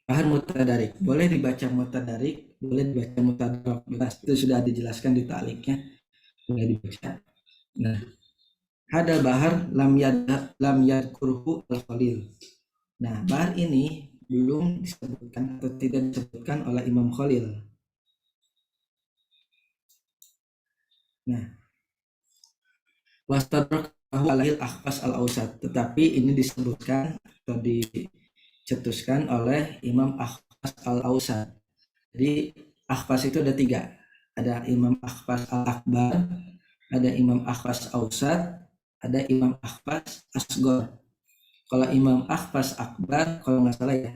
Bahar mutadarik, boleh dibaca mutadarik, boleh dibaca mutadarak, jelas itu sudah dijelaskan di ta'liqnya, boleh dibaca. Nah, ada bahar lam yadkurhu al-Khalil. Nah, bahar ini belum disebutkan atau tidak disebutkan oleh Imam Khalil. Nah, wastadrakahu alaihil akhfas al-ausat, tetapi ini disebutkan atau dicetuskan oleh Imam Akhfas al-Ausat. Jadi Akhfas itu ada tiga, ada Imam Akhfas al-Akbar, ada Imam Akhfas Ausat, ada Imam Akhfas Asgor. Kalau Imam Akhfas Akbar, kalau nggak salah ya,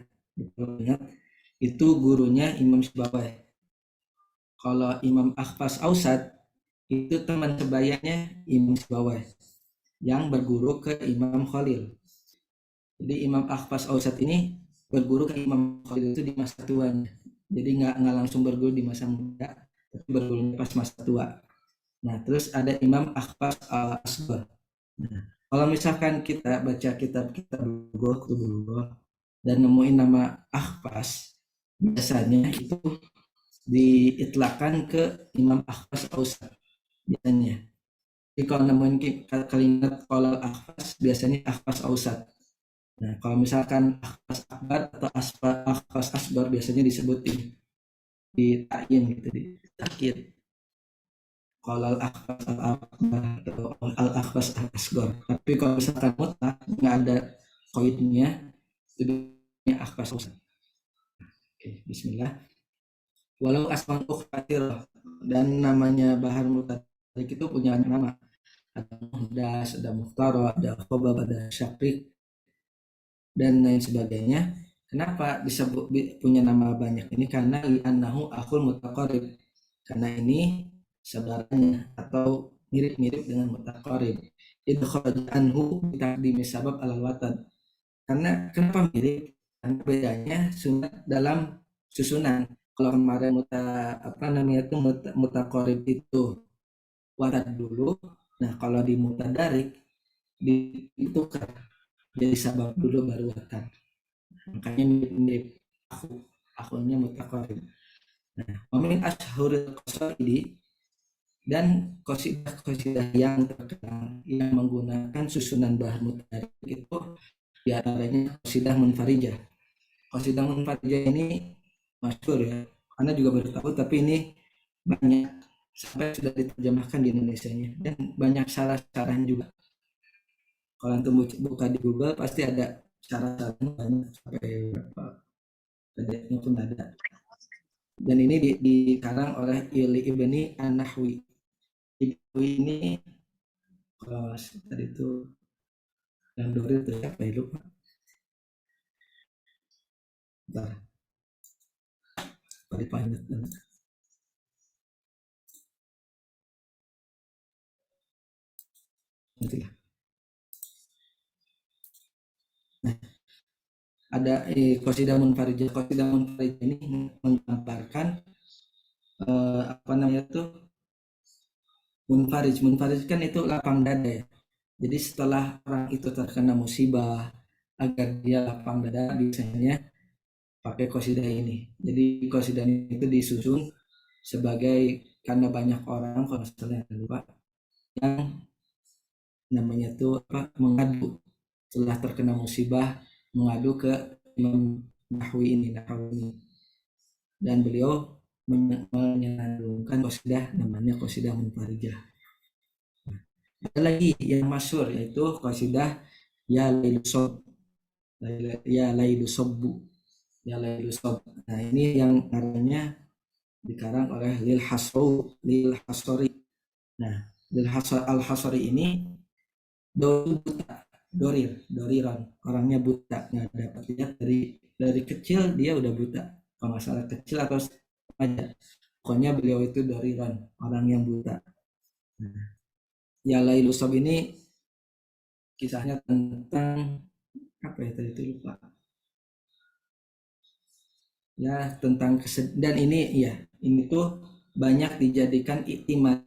itu gurunya Imam Sibawai. Kalau Imam Akhfas Ausat, itu teman sebayanya Imam Sibawai yang berguru ke Imam Khalil. Jadi Imam Akhfas Ausat ini berguru ke Imam Khalil itu di masa tuanya. Jadi nggak langsung berguru di masa muda, tapi berguru pas masa tua. Nah, terus ada Imam Akhfas al-Asghar. Nah, kalau misalkan kita baca kitab-kitab Bulughah dan nemuin nama Akhfas, biasanya itu diitlakan ke Imam Akhfas Ausat biasanya. Jadi kalau nemuin kalimat kolal Akhfas, biasanya Akhfas Ausat. Nah, kalau misalkan Akhfas Akbar atau Akhfas Asghar biasanya disebutin di ta'yin gitu, di takkid. Kalau al-akhbas al-akbar atau al-akhbas al-asgor. Tapi kalau misalkan mutlak nggak ada koidnya, itu akhbas usah. Oke, bismillah. Walau asman ukhfatir, dan namanya bahar mutarik itu punya nama. Ada muhdas, ada muhtaro, ada khobab, ada syakrik, dan lain sebagainya. Kenapa disebut punya nama banyak ini? Karena li'annahu akhul mutaqarib. Karena ini saudaranya atau mirip-mirip dengan mutaqarib. Idkhal anhu bitaqdimi sabab alal watan. Karena kenapa mirip? Karena bedanya sunat dalam susunan. Kalau kemarin mutaqarib itu watan dulu. Nah, kalau di mutadarik ditukar jadi sabab dulu baru watan. Makanya mirip-mirip akhulnya mutaqarib. Nah, wamin ashhuril qasaidi, dan qasidah-qasidah yang terkenal yang menggunakan susunan bahan mutarik itu diantaranya qasidah munfarijah. Qasidah munfarijah ini masyhur ya, Anda juga baru tahu, tapi ini banyak sampai sudah diterjemahkan di Indonesia-nya dan banyak salah-salahan juga. Kalau antum buka di Google pasti ada salah-salahan banyak sampai berapa PDF-nya pun ada. Dan ini dikarang oleh Ili Ibni An-Nahwi. Ibni ini tadi itu yang Dori itu ya, apa lupa. Bentar, Pak Panjat. Nanti lah. Nah, ada Qasidah Munfarijah. Qasidah Munfarijah ini menggambarkan apa namanya tuh munfarij. Munfarij kan itu lapang dada ya. Jadi setelah orang itu terkena musibah, agar dia lapang dada, biasanya pakai qasidah ini. Jadi qasidah itu disusun sebagai, karena banyak orang kalau misalnya lupa, yang namanya tuh apa, mengadu setelah terkena musibah, mengadu ke Imam Nahwi ini, dan beliau menyandungkan qasidah namanya qasidah munfarijah. Ada lagi yang masyhur yaitu qasidah ya lailu sob, ya lailu sobbu, ya lailu sob. Nah, ini yang namanya dikarang oleh Lil Hasori. Nah, Lil Hasori Al Hasori ini buta, doriron, orangnya buta, nggak dapat lihat dari kecil, dia udah buta, kalau masalah kecil atau aja, pokoknya beliau itu doriron, orang yang buta. Nah, ya Lailu Sob ini kisahnya tentang apa ya tadi itu lupa ya, tentang dan ini ya, ini tuh banyak dijadikan iktimat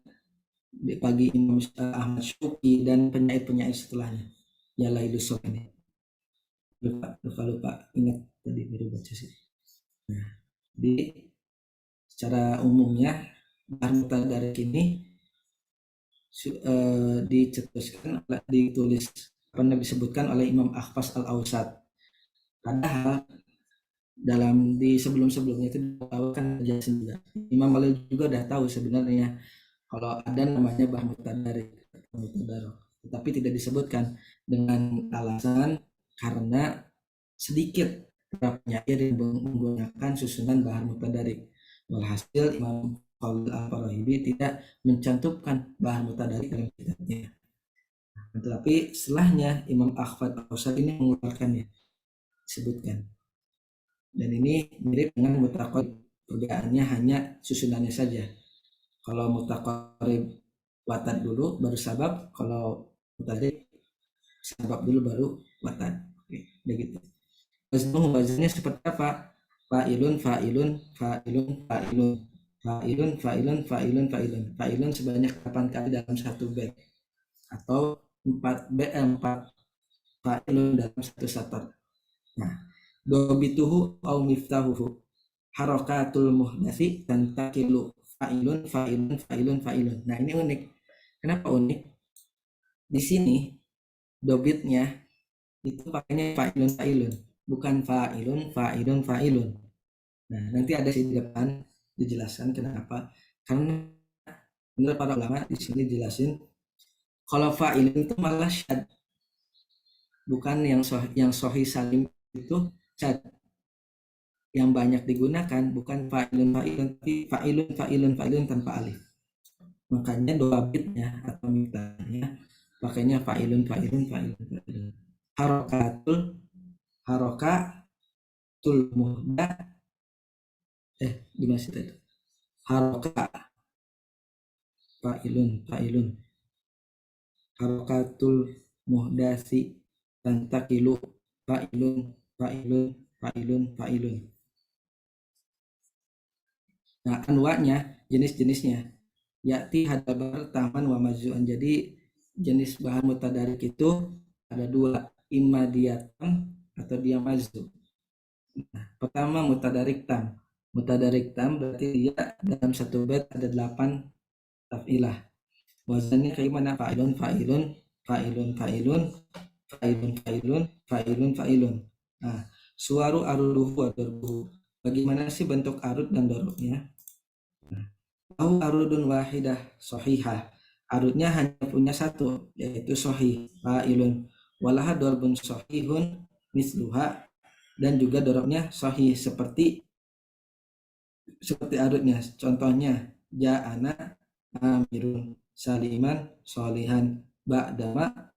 bagi Imam Ahmad Syuqi dan penyair-penyair setelahnya. Ya Lailu Sob ini lupa ingat tadi baru baca sih. Jadi secara umumnya bahar mutadarik ini ditulis pernah disebutkan oleh Imam Akhfas Al-Awsat. Padahal di sebelumnya itu tahu kan jelasin juga. Imam Malik juga udah tahu sebenarnya kalau ada namanya bahar mutadarik, tetapi tidak disebutkan dengan alasan karena sedikit para penyair yang menggunakan susunan bahar mutadarik. Walhasil Imam Khalil Al-Farahibi tidak mencantumkan bahar mutadarik dalam kitabnya. Tetapi setelahnya Imam Akhfad Al-Awsat ini mengeluarkannya, disebutkan. Dan ini mirip dengan mutaqarrib, perbedaannya hanya susunannya saja. Kalau mutaqarrib watad dulu baru sabab, kalau mutadrik sabab dulu baru watad. Oke, begitu. Wazannya seperti apa? Fa'ilun, fa'ilun, fa'ilun, fa'ilun, fa'ilun, fa'ilun, fa'ilun, fa'ilun. Fa'ilun sebanyak 8 kali dalam satu bait, atau 4 fa'ilun dalam satu satr. Nah, dobituhu au miftahuhu harakatul muhdasi tantakilu fa'ilun, fa'ilun, fa'ilun, fa'ilun. Nah, ini unik. Kenapa unik? Di sini dobitnya itu pakainya fa'ilun, fa'ilun, bukan fa'ilun, fa'ilun, fa'ilun. Nah, nanti ada di depan dijelaskan kenapa. Karena menurut para ulama di sini dijelasin kalau fa'ilun itu malah syad, bukan yang sahih salim itu syad. Yang banyak digunakan bukan fa'ilun, fa'ilun, tapi fa'ilun, fa'ilun, fa'ilun tanpa alif. Makanya dua bitnya atau miktanya pakainya fa'ilun, fa'ilun, fa'ilun, fa'ilun. Harokatul muhda di masjid itu. Haroka fa'ilun, fa'ilun. Harokatul muhdasi tantakilu fa'ilun, fa'ilun, fa'ilun, fa'ilun. Nah, anwa'nya, jenis-jenisnya. Ya'ti hadabar taman wa mazu'an. Jadi jenis bahan mutadarik itu ada dua, imma dia tam atau dia mazu. Nah, pertama mutadarik tam. Mutadarik tam berarti dia dalam satu bait ada 8 tafilah. Wazannya kayak mana? Fa'ilun, fa'ilun, fa'ilun, fa'ilun, fa'ilun, fa'ilun, fa'ilun, fa'ilun. Nah, suaru aruduhu adarbuhu. Bagaimana sih bentuk arud dan dorobnya? Au arudun wahidah sahihah. Arudnya hanya punya satu, yaitu sahih, fa'ilun. Walaha darbun sahihun misluha, dan juga dorobnya sahih seperti arudnya. Contohnya ja'ana amirun saliman solihan ba'dama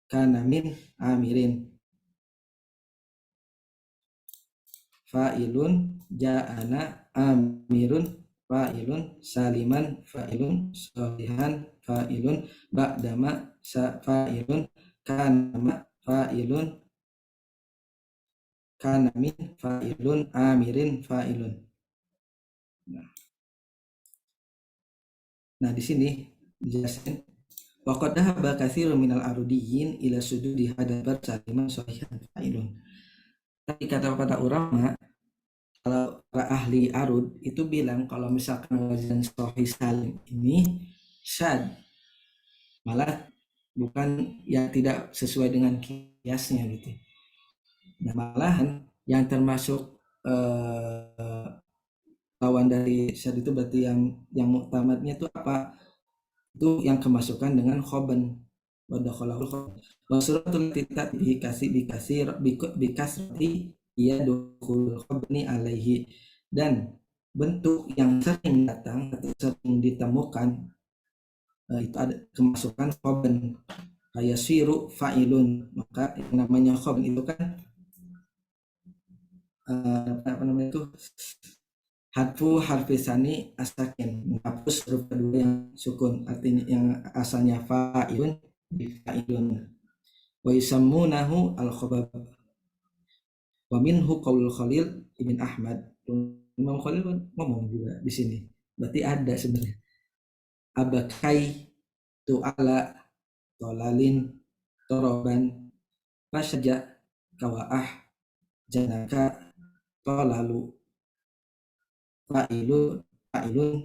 kanamin amirin. Fa'ilun ja'ana amirun fa'ilun saliman fa'ilun solihan fa'ilun ba'dama fa'ilun kanama fa'ilun kanamin fa'ilun amirin fa'ilun. Nah, di sini dijelasin waqad dhahaba katsirun minal arudiyyin ila sujudi hadabar saliman solihan fa'ilun. Tapi kata para ulama, kalau para ahli arud itu bilang kalau misalkan wazan sahih salim ini syad, malah bukan yang tidak sesuai dengan kiasnya gitu. Nah, malahan yang termasuk lawan dari syad itu berarti yang muktamadnya itu apa? Itu yang kemasukan dengan khoban. Wadakhalahul khoban. Wasuratul titat bikasrati ia dukhul khobni alaihi, dan bentuk yang sering datang atau sering ditemukan itu ada kemasukan khoban, kayak siru fa'ilun. Maka yang namanya khoban itu kan apa namanya itu hadfu harfisani asakin, menghapus huruf kedua yang sukun, artinya yang asalnya fa'ilun di fa'ilun. Wa yusammunahu al-khabab. Wa minhu qaulul Khalil ibn Ahmad. Imam Khalil ngomong juga di sini. Berarti ada sebenarnya. Abakai tu'ala tolalin toroban fasaja kawa'ah janaka tolalu, fa'ilun, fa'ilun,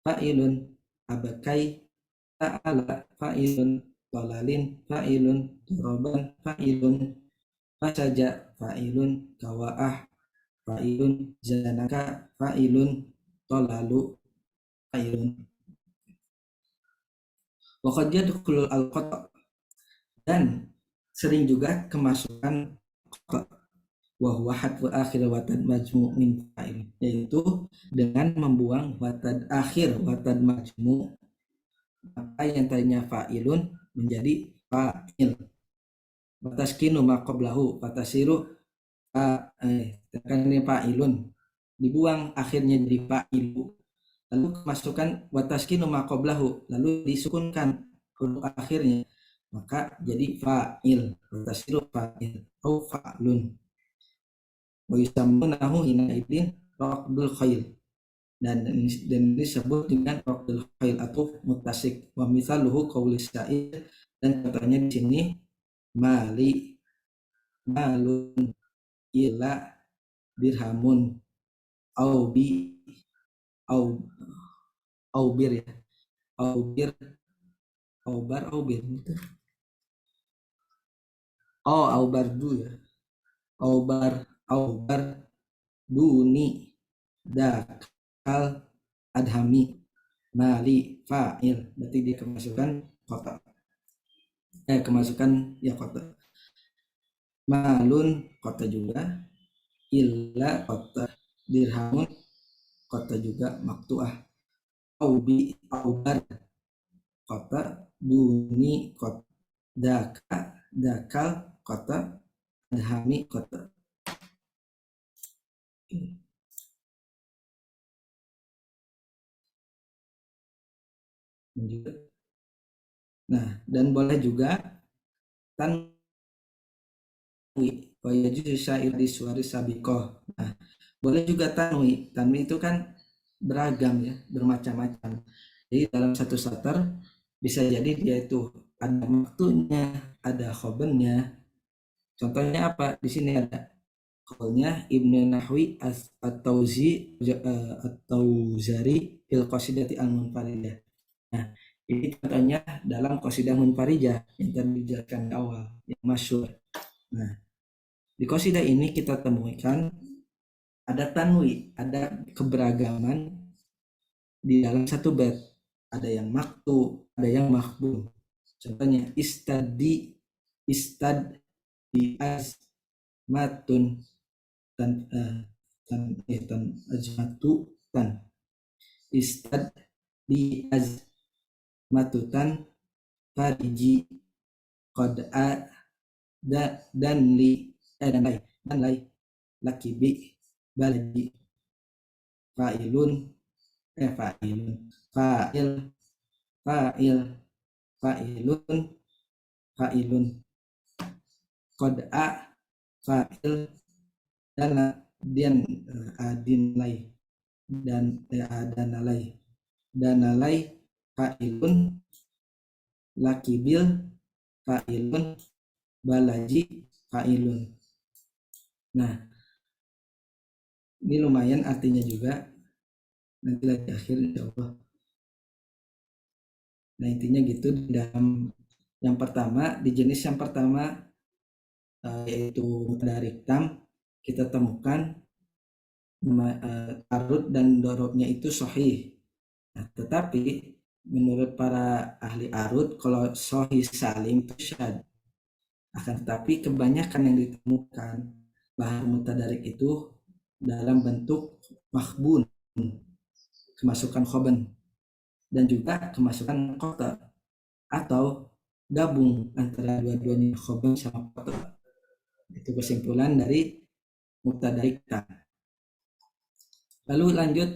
fa'ilun, abakai, ta'ala, fa'ilun, tolalin, fa'ilun, toroban, fa'ilun, fasaja, fa'ilun, kawa'ah, fa'ilun, zanaka, fa'ilun, tolalu, fa'ilun. Waqad yadkhulul al-qata, dan sering juga kemasukan qata, wa huwa hadfu akhir watad majmu' min fa'il, yaitu dengan membuang watad akhir watad majmu', maka yang tadinya fa'ilun menjadi fa'il. Wataskinu ma qablahu fatasiru kan ini fa'ilun, dibuang akhirnya jadi fa'ilu, lalu masukkan wataskinu ma qablahu, lalu disukunkan huruf akhirnya, maka jadi fa'il, watasiru fa'il atau fa'lun. Wa yusammunahu hina idin raqdul khail, dan ini disebut dengan raqdul khail atau mutasik. Wa mithaluhu qawli sa'id, dan katanya di sini mali malun ila dirhamun au bi au bir ya, au bir, au bar, au bir gitu. Oh, au bardu ya, au bar duni dakal adhami mali fa'il, berarti dia kemasukan kota, kemasukan ya kota. Malun kota juga, illa kota, dirhamun kota juga maktuah, aubi aubar kota, duni kota, dakal kota, adhami kota. Nah, dan boleh juga tanwi, wa yajuzu syair di suari sabiqah. Nah, boleh juga tanwi. Tanwi itu kan beragam ya, bermacam-macam. Jadi dalam satu satar bisa jadi dia itu ada waktunya, ada khobarnya. Contohnya apa? Di sini ada qaulnya Ibnu Nahwi at-Tauzari fil qasidati al-munfaridah. Nah, ini contohnya dalam qasidah munfarijah yang tadi dijelaskan di awal, yang masyhur. Nah, di qasidah ini kita temukan ada tanwi, ada keberagaman di dalam satu bait. Ada yang maktu, ada yang mahbub. Contohnya istad di azmatun tan azmatu tan, istad di azmatutan fariji qad dan lai lakibi baladi fa'ilun fa'il fa'ilun qad fa'il dan adinlai dan danalai fa'ilun lakibil fa'ilun balaji fa'ilun. Nah, ini lumayan artinya juga, nanti lagi akhir insyaallah. Nah, intinya gitu. Dalam yang pertama, di jenis yang pertama yaitu mutadarik tam, kita temukan arud dan dorobnya itu sahih. Nah, tetapi menurut para ahli arud, kalau sahih salim itu syad. Akan tetapi kebanyakan yang ditemukan bahar mutadarik itu dalam bentuk mahbun, kemasukan khoban, dan juga kemasukan kota, atau gabung antara dua-duanya khoban sama kota. Itu kesimpulan dari mutadarik. Lalu lanjut,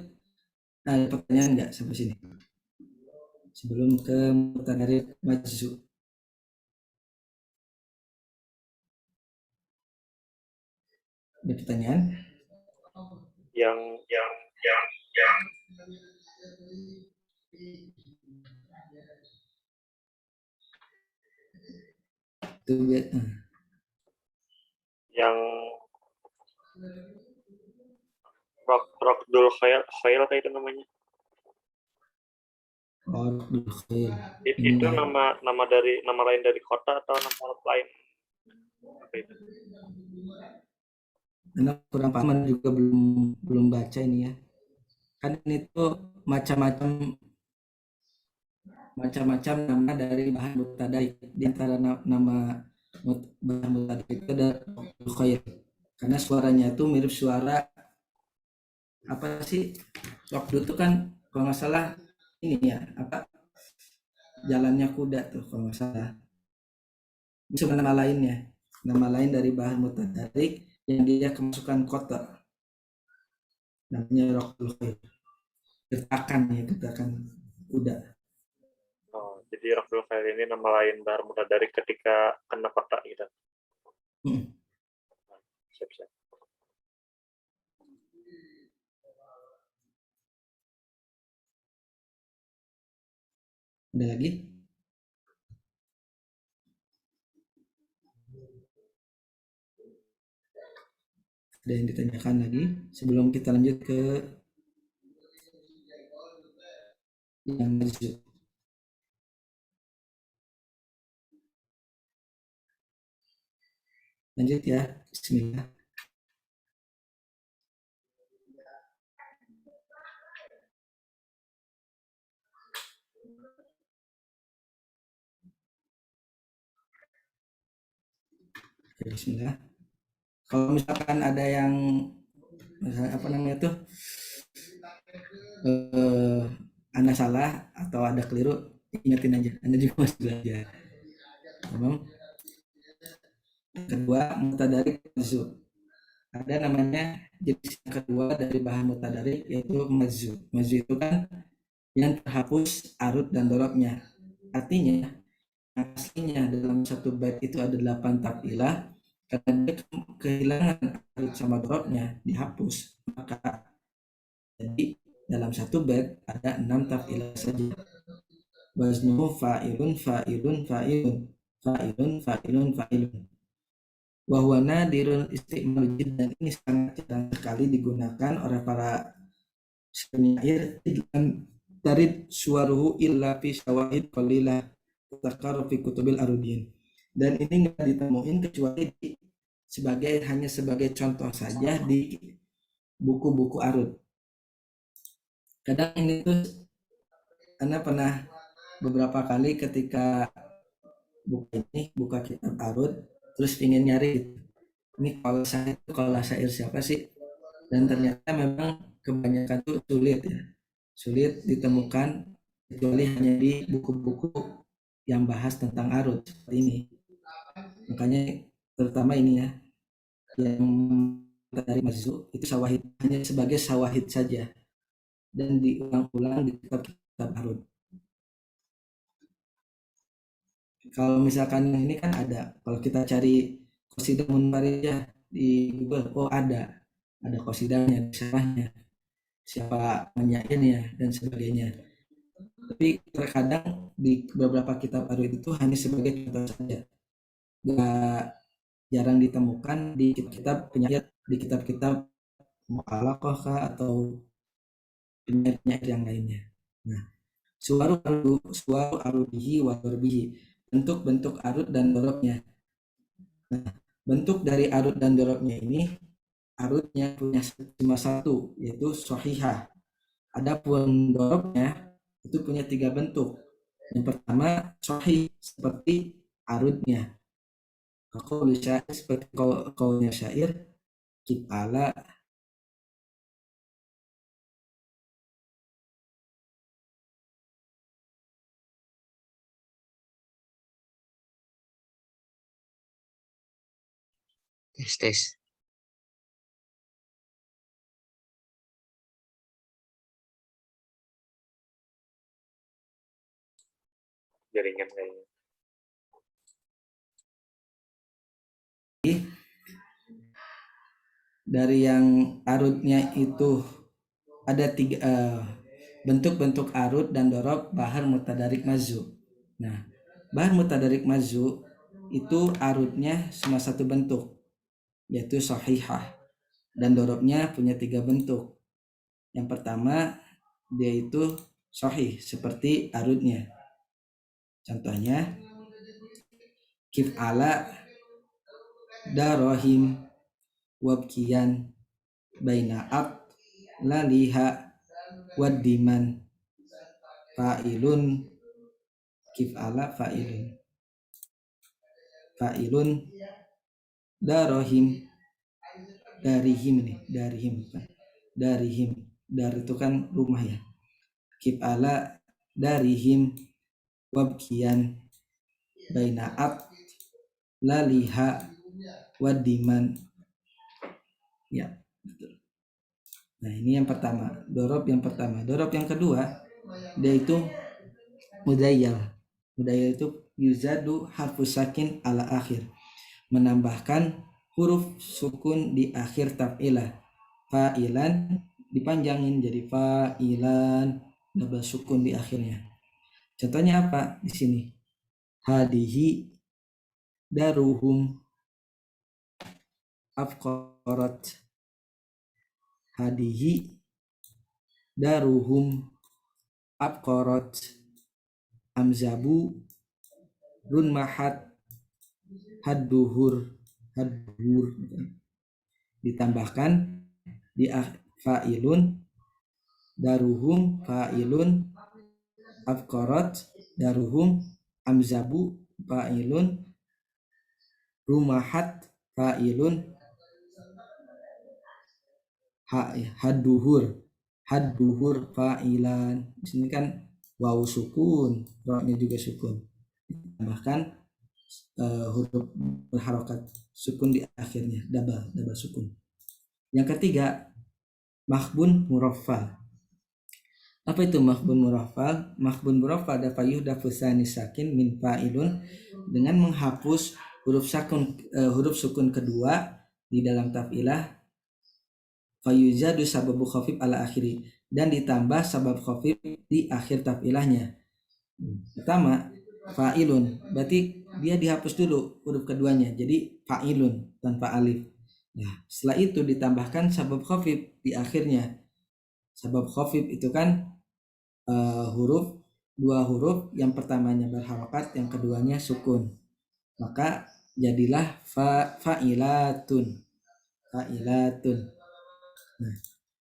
ada pertanyaan nggak sampai sini? Sebelum ke mutadarik majzu. Ada pertanyaan? Yang Rokdul Khail kayak itu namanya. Oh, Khair. Itu Ini ya. nama lain dari kota atau nama lain apa itu? Karena kurang paham dan juga belum belum baca ini ya. Kan ini tuh macam-macam macam-macam nama dari bahan mutadaik. Di antara nama bahan mutadaik itu ada Khair. Karena suaranya itu mirip suara apa sih? Waktu itu kan kalau nggak salah ini ya apa jalannya kuda tuh kalau nggak salah. Itu nama lainnya. Nama lain dari bahan mutadaik yang dia kemasukan kota. Namanya Rokdul Khair. Gertakan ya, gertakan kuda. Oh, jadi Rokdul Khail ini nama lain Bahar Mutadarik ketika kena kota gitu. Hmm. Siap-siap. Ada lagi? Ada yang ditanyakan lagi sebelum kita lanjut ke yang lanjut. Lanjut ya. Bismillah. Oke, Bismillah. Kalau misalkan ada yang misalnya apa namanya tuh eh, Anda salah atau ada keliru, ingetin aja. Anda juga masih belajar. Memang kedua mutadarik mazu. Ada namanya jenis yang kedua dari bahan mutadarik yaitu mazu. Mazu itu kan yang terhapus arut dan dorobnya. Artinya aslinya dalam satu bait itu ada 8 tafilah, karena dia kehilangan arut sama dorobnya dihapus, maka jadi dalam satu bait ada 6 tafilah saja. Waznuhu fa'ilun fa'ilun fa'ilun fa'ilun fa'ilun fa'ilun. Wahwa nadirul isti'mal dan ini sangat jarang sekali digunakan oleh para penyair dari suaruhu illa fi syawahid qalilah takaru fi kutubil arudin. Dan ini nggak ditemuin kecuali hanya sebagai contoh saja di buku-buku arut. Kadang ini tuh Anda pernah beberapa kali ketika buka kitab arut terus ingin nyari ini kalau syair siapa sih, dan ternyata memang kebanyakan tuh sulit ditemukan kecuali hanya di buku-buku yang bahas tentang arut seperti ini. Makanya terutama ini ya yang dari Mazu itu sawahid hanya sebagai sawahid saja dan diulang-ulang di kitab arut. Kalau misalkan ini kan ada, kalau kita cari qasidah munfarijah di Google, oh ada qasidahnya, syarahnya, siapa penyairnya dan sebagainya. Tapi terkadang di beberapa kitab arut itu hanya sebagai contoh saja, nggak jarang ditemukan di kitab penyair, di kitab-kitab mu'alaqah atau penyair yang lainnya. Nah, suwaru arudihi wa dorbihi, bentuk-bentuk arut dan dorobnya. Nah, bentuk dari arut dan dorobnya ini, arutnya punya cuma satu, yaitu sahihah. Adapun dorobnya itu punya 3 bentuk. Yang pertama sahih seperti arutnya. Aku bisa seperti kaunya syair, kipala Tes tes. Jaringan kayaknya. dari yang arutnya itu ada 3 bentuk-bentuk arut dan dorob bahar mutadarik mazu. Nah, bahar mutadarik mazu itu arutnya cuma satu bentuk, yaitu sahihah, dan dorobnya punya 3 bentuk, Yang pertama, dia itu sahih seperti arudnya. Contohnya, kif ala darohim wabkian baina ab laliha wadiman fa'ilun kif ala fa'ilun darohim darihim dar itu kan rumah ya. Kif ala darihim wabkian baina ab laliha wadiman. Ya, betul. Nah, ini yang pertama, dorob yang pertama. Dorob yang kedua, dia itu mudayyal. Mudayyal itu yuzadu harfus sakin ala akhir, menambahkan huruf sukun di akhir taf'ilah. Fa'ilan dipanjangin jadi fa'ilan, double sukun di akhirnya. Contohnya apa di sini? Hadihi daruhum afqarat. Hadihi daruhum afqarat. Amzabu runmahat hadduhur ditambahkan di fa'ilun daruhum fa'ilun afqarat daruhum amzabu fa'ilun rumahat fa'ilun hadduhur fa'ilan. Di sini kan waw sukun, ro-nya juga sukun. Ditambahkan huruf berharokat sukun di akhirnya, double sukun. Yang ketiga, makhbun muraffal. Apa itu makhbun muraffal? Makhbun muraffal dafa yuhdafu tsani sakin min fa'ilun, dengan menghapus huruf sukun kedua di dalam taf'ilah, fayuzadu sababu khafif ala akhiri, dan ditambah sabab khafif di akhir taf'ilahnya. Pertama, fa'ilun, berarti dia dihapus dulu huruf keduanya jadi fa'ilun tanpa alif. Nah, setelah itu ditambahkan sabab khafif di akhirnya. Sabab khafif itu kan dua huruf, yang pertamanya berharokat, yang keduanya sukun. Maka jadilah fa'ilatun. Nah,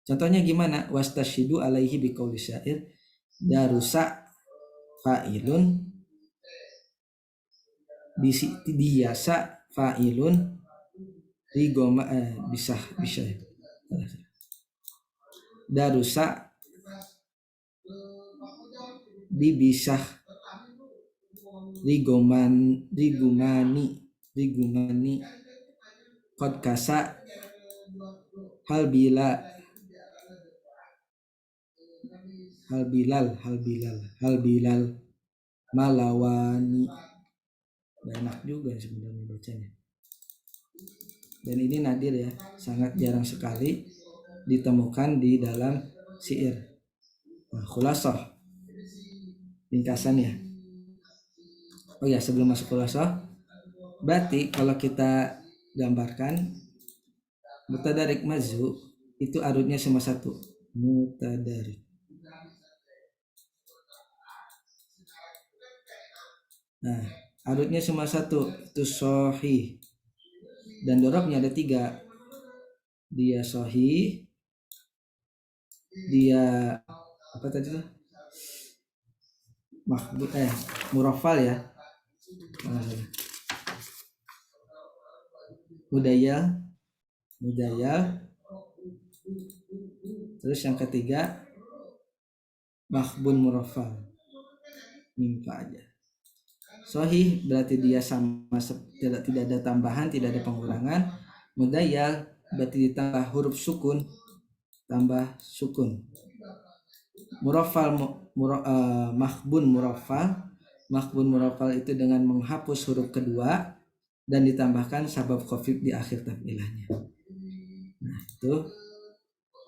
contohnya gimana? Wastashidu alaihi biqauli syair darusa fa'ilun diyasa fa'ilun rigoma bisa darusa dibisah rigumani qad kasa hal bilal malawani. Enak juga sebenarnya bacanya. Dan ini nadir ya, sangat jarang sekali ditemukan di dalam syair. Nah, khulasah ringkasannya. Oh ya, sebelum masuk khulasah, berarti kalau kita gambarkan mutadarik mazu itu arudnya cuma satu, mutadarik. Nah, arudnya cuma satu, itu sahih. Dan dorobnya ada 3. Dia sahih, dia apa tadi tuh? Muraffal ya. Mudayal. Terus yang ketiga makhbun muraffal. Mimpa aja. Sahih berarti dia sama, tidak ada tambahan, tidak ada pengurangan. Mudayal berarti ditambah huruf sukun, tambah sukun. Muraffal makhbun muraffal itu dengan menghapus huruf kedua dan ditambahkan sabab khafif di akhir taf'ilahnya. Nah, itu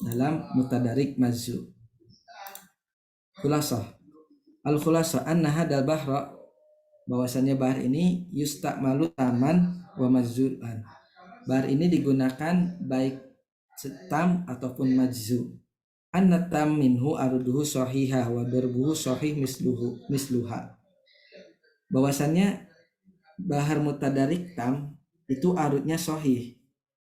dalam mutadarik mazu. Khulasah. Al-khulasah anna hadal bahra, bahwasannya bahar ini yusta'malu taman wa majzu'an. Bahar ini digunakan baik tam ataupun majzu. annatam minhu aruduhu sahihah wa darbuhu sahih misluha. Bahwasannya bahar mutadarik tam itu arudnya sahih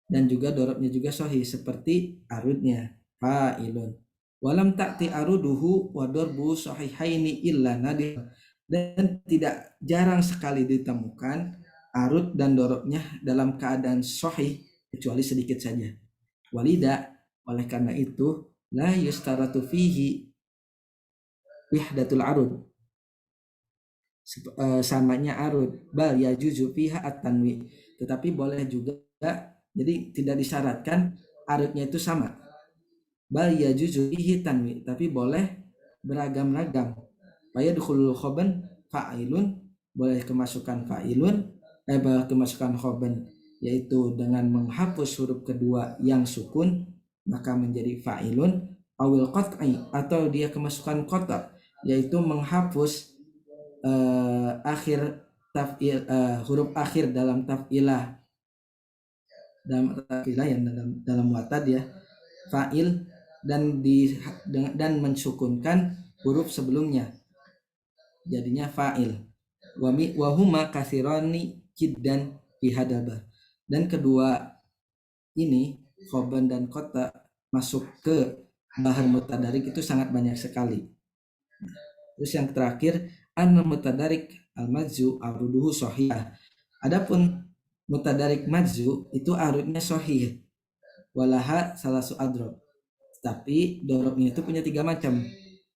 dan juga dorobnya juga sahih seperti arudnya fa'ilun. Walam ta'ti aruduhu wa darbuhu sahihaini illa nadir, dan tidak jarang sekali ditemukan arud dan dorobnya dalam keadaan sahih kecuali sedikit saja. Walida, oleh karena itu la yustaratu fihi wihdatul arud, samanya arud, bal ya juzu fiha at-tanwi, tetapi boleh juga, jadi tidak disyaratkan arudnya itu sama, bal ya juzu fihi tanwi, tapi boleh beragam-ragam. Fayadkhulul khoban fa'ilun, boleh kemasukan fa'ilun, boleh kemasukan khoban, yaitu dengan menghapus huruf kedua yang sukun maka menjadi fa'ilun, awil qat'i, atau dia kemasukan qata', yaitu menghapus akhir taf'il, huruf akhir dalam taf'ilah, yang dalam watad ya, fa'il, dan mensukunkan huruf sebelumnya jadinya fa'il. Wahuma kasirani jiddan bihadaba, dan kedua ini khoban dan kota masuk ke bahar mutadarik itu sangat banyak sekali. Terus yang terakhir, mutadarik al-madzu aruduhu sahih. Adapun mutadarik madzu itu arudnya sahih, walaha salasu adrob, tapi dorobnya itu punya 3 macam.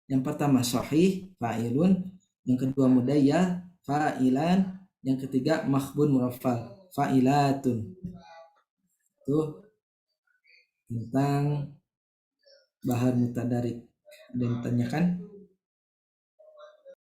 Yang pertama sahih fa'ilun, yang kedua mudayyal fa'ilan, yang ketiga makhbun muraffal fa'ilatun. Itu tentang bahar mutadarik. Ada yang ditanyakan?